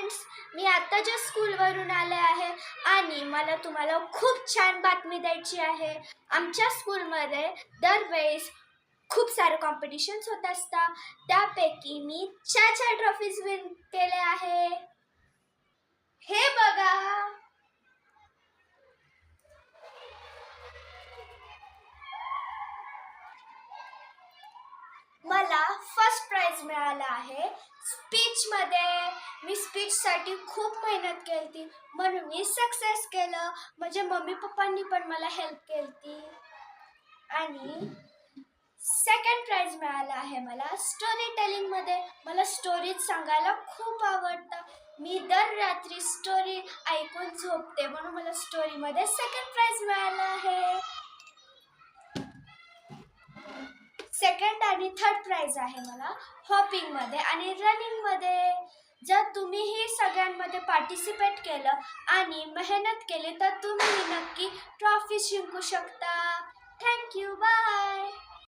Friends, मी आता ज्या स्कूलवरून आले आहे आणि मला तुम्हाला खूप छान बातमी द्यायची आहे. आमच्या स्कूलमध्ये दरवेळेस खूप सारे कॉम्पिटिशन्स होत असतात. त्यापैकी मी 4 ट्रॉफीज विन केले आहे. हे बघा. मला फर्स्ट प्राइज मिळाला आहे स्पीचमध्ये. मी स्पीचसाठी खूप मेहनत केली म्हणून मी सक्सेस केलं. माझ्या मम्मी पप्पांनी पण मला हेल्प केली. आणि सेकंड प्राइज मिळाला आहे मला स्टोरी टेलिंगमध्ये. मला स्टोरीज सांगायला खूप आवडतं. मी दर रात्री स्टोरी ऐकून झोपते म्हणून मला स्टोरीमध्ये सेकंड प्राइज मिळाला आहे. सेकंड आणि थर्ड प्राइज आहे मला हॉपिंगमध्ये आणि रनिंगमध्ये. जर तुम्हीही सगळ्यांमध्ये पार्टिसिपेट केलं आणि मेहनत केली तर तुम्ही नक्की ट्रॉफी जिंकू शकता. थँक्यू. बाय.